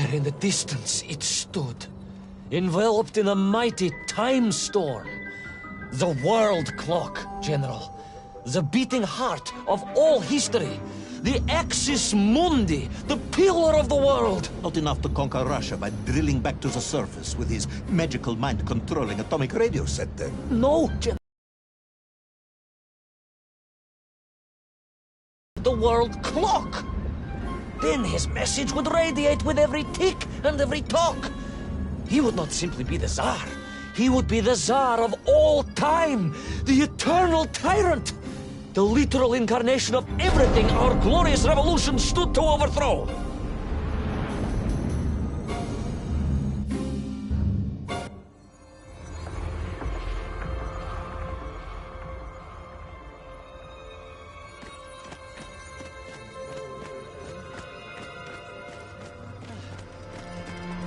There in the distance it stood, enveloped in a mighty time storm. The world clock, General. The beating heart of all history. The axis mundi, the pillar of the world. Not enough to conquer Russia by drilling back to the surface with his magical mind-controlling atomic radio set then. No, General. The world clock. Then his message would radiate with every tick and every tock. He would not simply be the Tsar. He would be the Tsar of all time, the eternal tyrant, the literal incarnation of everything our glorious revolution stood to overthrow.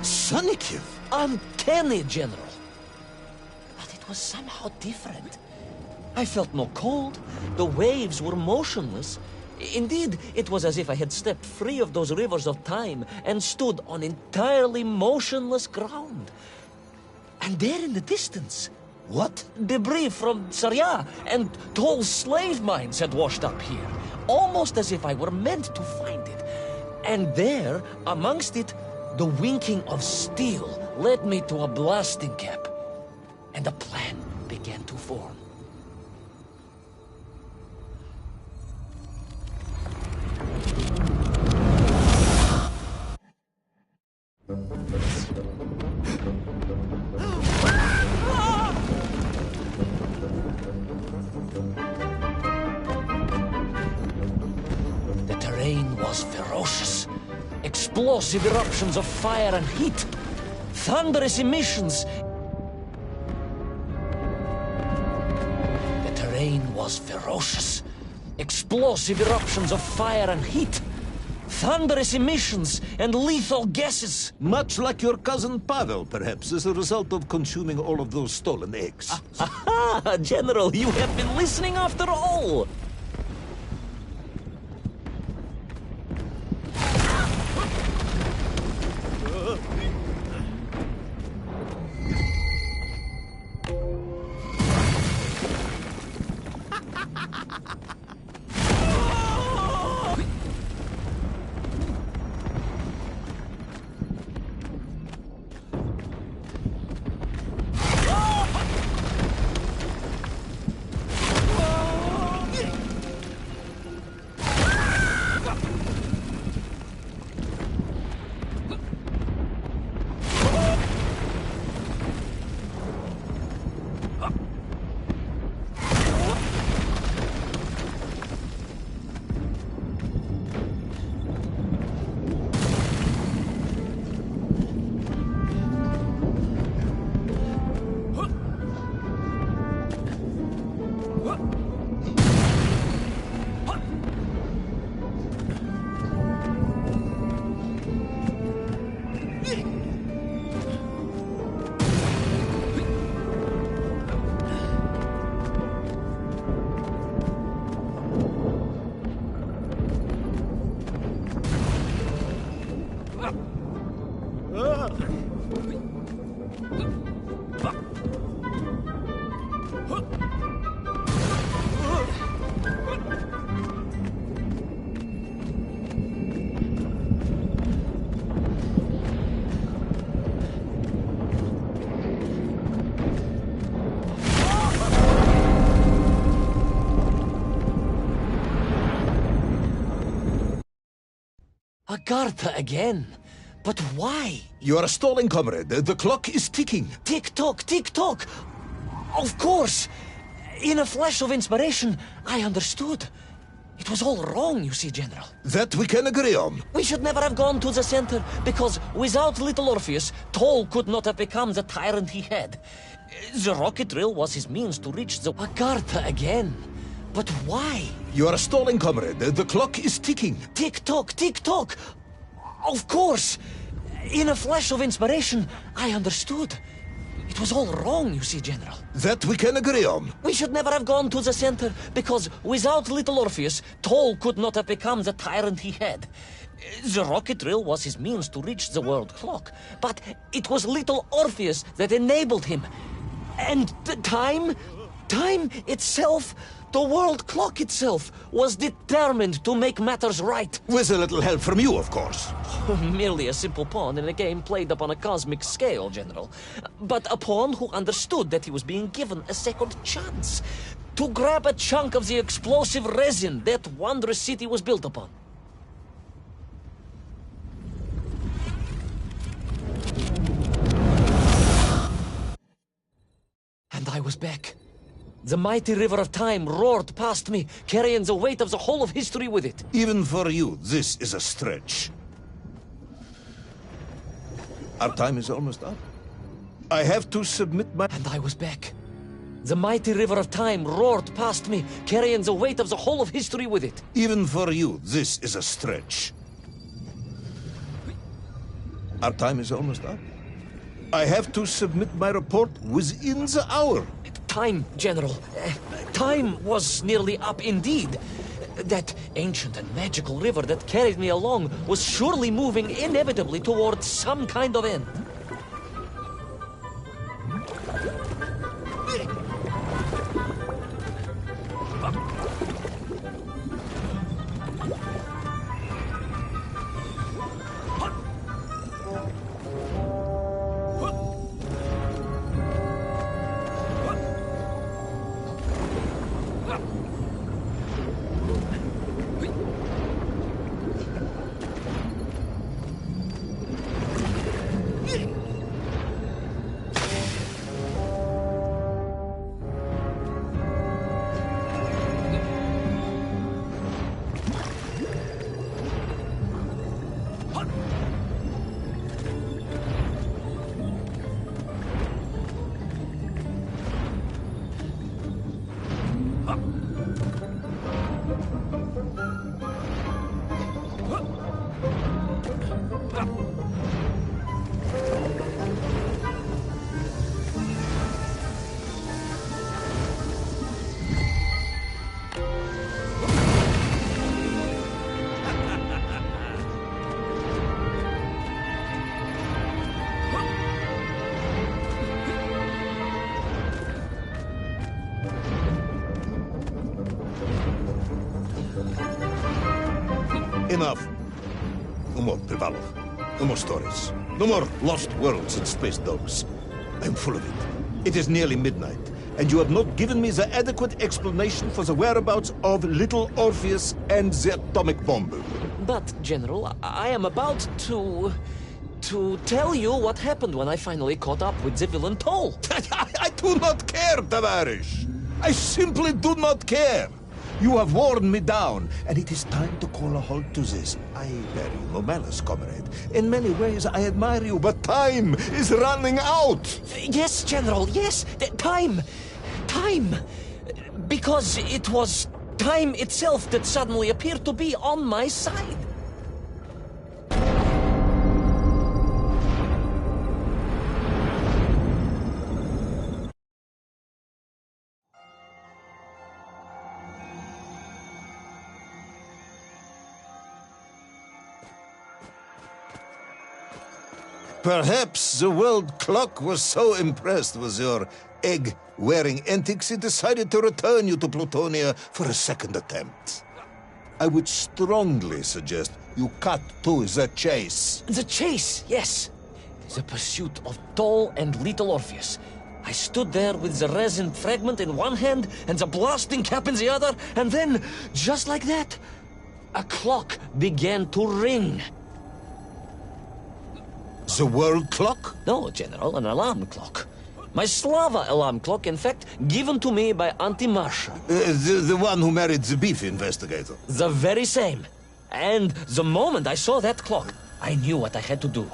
Sonikiv! Uncanny, General. But it was somehow different. I felt no cold. The waves were motionless. Indeed, it was as if I had stepped free of those rivers of time and stood on entirely motionless ground. And there in the distance... What? Debris from Tsarya and tall slave mines had washed up here, almost as if I were meant to find it. And there, amongst it, the winking of steel led me to a blasting cap, and a plan began to form. The terrain was ferocious. Explosive eruptions of fire and heat. Thunderous emissions. The terrain was ferocious. Explosive eruptions of fire and heat. Thunderous emissions and lethal gases. Much like your cousin Pavel, perhaps, as a result of consuming all of those stolen eggs. Aha! General, you have been listening after all! Agartha again. But why? You are stalling, comrade. The clock is ticking. Tick-tock, tick-tock. Of course. In a flash of inspiration, I understood. It was all wrong, you see, General. That we can agree on. We should never have gone to the center, because without little Orpheus, Toll could not have become the tyrant he had. The rocket drill was his means to reach the... Agartha again. But why? You are stalling, comrade. The clock is ticking. Tick-tock, tick-tock. Of course. In a flash of inspiration, I understood. It was all wrong, you see, General. That we can agree on. We should never have gone to the center, because without little Orpheus, Toll could not have become the tyrant he had. The rocket drill was his means to reach the world clock, but it was little Orpheus that enabled him. And the time itself, the world clock itself, was determined to make matters right. With a little help from you, of course. Merely a simple pawn in a game played upon a cosmic scale, General. But a pawn who understood that he was being given a second chance to grab a chunk of the explosive resin that wondrous city was built upon. And I was back. The mighty river of time roared past me, carrying the weight of the whole of history with it. Even for you, this is a stretch. Our time is almost up. I have to submit my... And I was back. The mighty river of time roared past me, carrying the weight of the whole of history with it. Even for you, this is a stretch. Our time is almost up. I have to submit my report within the hour. Time, General. Time was nearly up indeed. That ancient and magical river that carried me along was surely moving inevitably towards some kind of end. Enough. No more Privalov. No more stories. No more lost worlds and space dogs. I'm full of it. It is nearly midnight, and you have not given me the adequate explanation for the whereabouts of little Orpheus and the atomic bomb. But, General, I am about to tell you what happened when I finally caught up with the villain Toll. I do not care, Tavarish. I simply do not care. You have worn me down, and it is time to call a halt to this. I bear you no malice, comrade. In many ways, I admire you, but time is running out. Yes, General, yes. Time. Because it was time itself that suddenly appeared to be on my side. Perhaps the world clock was so impressed with your egg-wearing antics it decided to return you to Plutonia for a second attempt. I would strongly suggest you cut to the chase. The chase, yes. The pursuit of Toll and little Orpheus. I stood there with the resin fragment in one hand and the blasting cap in the other, and then, just like that, a clock began to ring. The world clock? No, General, an alarm clock. My Slava alarm clock, in fact, given to me by Auntie Marcia. The one who married the beef investigator. The very same. And the moment I saw that clock, I knew what I had to do.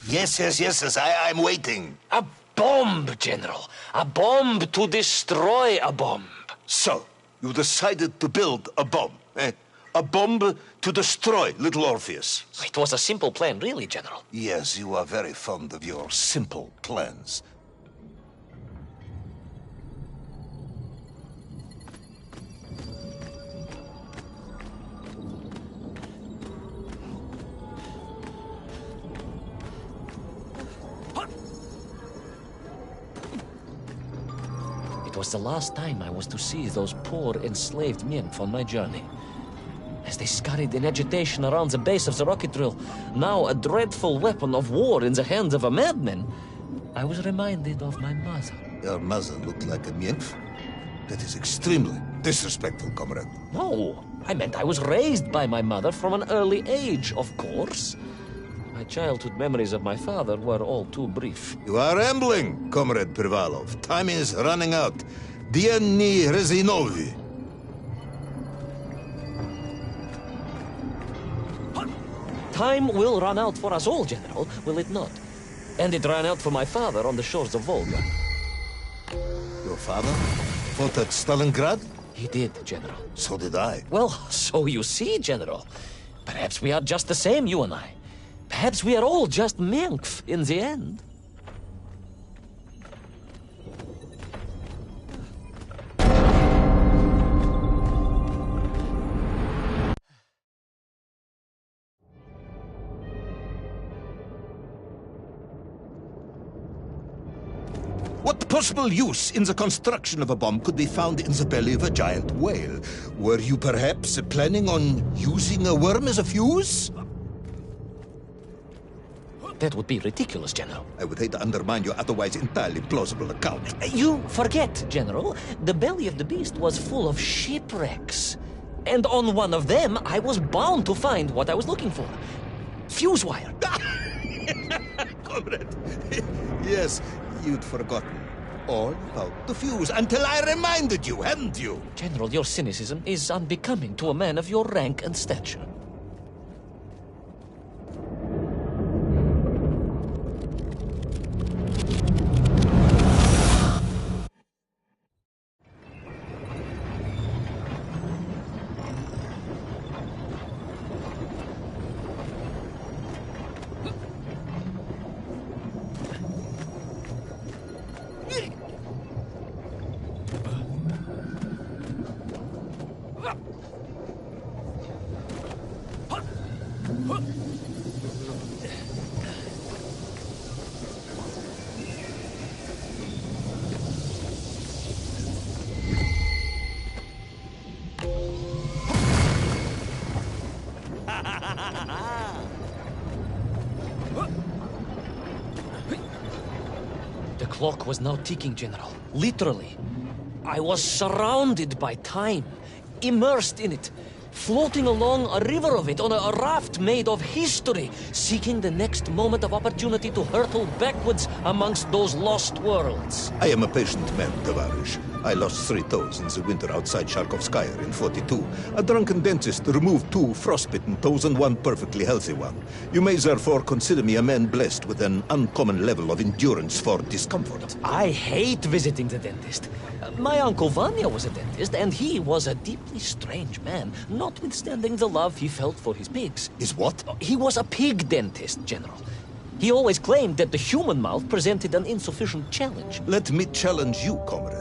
Yes, I'm waiting. A bomb, General. A bomb to destroy a bomb. So, you decided to build a bomb, eh? A bomb To destroy little Orpheus. It was a simple plan, really, General. Yes, you are very fond of your simple plans. It was the last time I was to see those poor enslaved nymph on my journey. As they scurried in agitation around the base of the rocket drill, now a dreadful weapon of war in the hands of a madman, I was reminded of my mother. Your mother looked like a nymph? That is extremely disrespectful, comrade. No, I meant I was raised by my mother from an early age, of course. My childhood memories of my father were all too brief. You are rambling, Comrade Privalov. Time is running out. Diani Rezinovi. Time will run out for us all, General, will it not? And it ran out for my father on the shores of Volga. Your father fought at Stalingrad? He did, General. So did I. Well, so you see, General. Perhaps we are just the same, you and I. Perhaps we are all just Menkf in the end. What possible use in the construction of a bomb could be found in the belly of a giant whale? Were you perhaps planning on using a worm as a fuse? That would be ridiculous, General. I would hate to undermine your otherwise entirely plausible account. You forget, General. The belly of the beast was full of shipwrecks. And on one of them, I was bound to find what I was looking for. Fuse wire. Comrade, yes, you'd forgotten all about the fuse until I reminded you, hadn't you? General, your cynicism is unbecoming to a man of your rank and stature. The clock was now ticking, General. Literally. I was surrounded by time, immersed in it, floating along a river of it on a raft made of history, seeking the next moment of opportunity to hurtle backwards amongst those lost worlds. I am a patient man, Tavarish. I lost 3 toes in the winter outside Sharkovskaya in 42. A drunken dentist removed 2 frostbitten toes and 1 perfectly healthy one. You may therefore consider me a man blessed with an uncommon level of endurance for discomfort. I hate visiting the dentist. My uncle Vanya was a dentist, and he was a deeply strange man, notwithstanding the love he felt for his pigs. Is what? He was a pig dentist, General. He always claimed that the human mouth presented an insufficient challenge. Let me challenge you, comrade.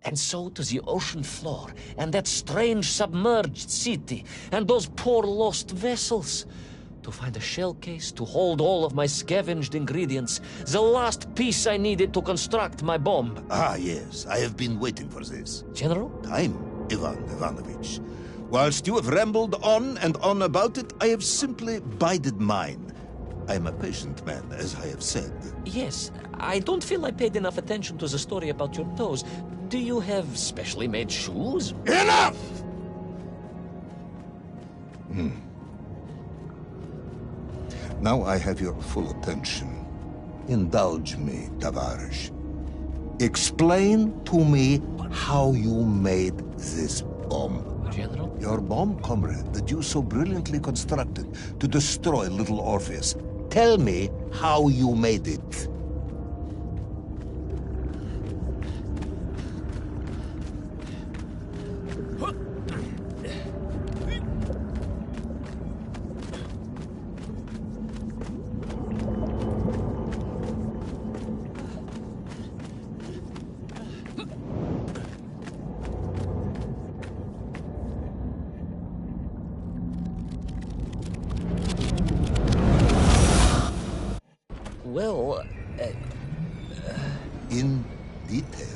And so to the ocean floor, and that strange submerged city, and those poor lost vessels. To find a shell case to hold all of my scavenged ingredients, the last piece I needed to construct my bomb. Ah, yes, I have been waiting for this. General? Time, Ivan Ivanovich. Whilst you have rambled on and on about it, I have simply bided mine. I am a patient man, as I have said. Yes, I don't feel I paid enough attention to the story about your toes. Do you have specially made shoes? Enough! Now I have your full attention. Indulge me, Tavares. Explain to me how you made this bomb. General? Your bomb, comrade, that you so brilliantly constructed to destroy little Orpheus. Tell me how you made it. Well, In detail.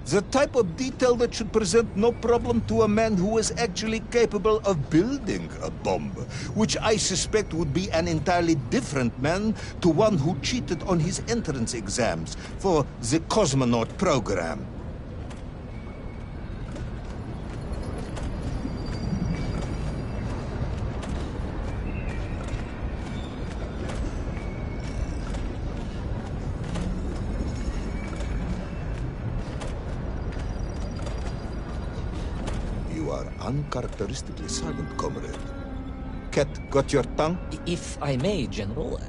The type of detail that should present no problem to a man who is actually capable of building a bomb, which I suspect would be an entirely different man to one who cheated on his entrance exams for the cosmonaut program. You are uncharacteristically silent, comrade. Cat, got your tongue? if I may, General,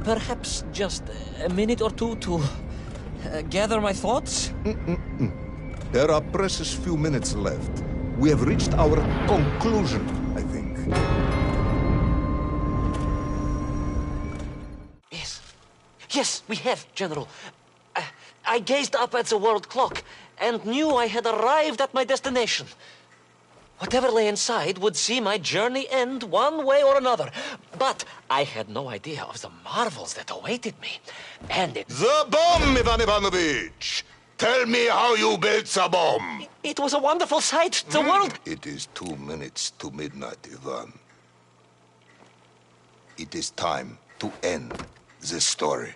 perhaps just a minute or two to gather my thoughts? There are precious few minutes left. We have reached our conclusion, I think. Yes, we have, General. I gazed up at the world clock and knew I had arrived at my destination. Whatever lay inside would see my journey end one way or another. But I had no idea of the marvels that awaited me. And The bomb, Ivan Ivanovich! Tell me how you built the bomb! it was a wonderful sight. The world... It is 2 minutes to midnight, Ivan. It is time to end the story.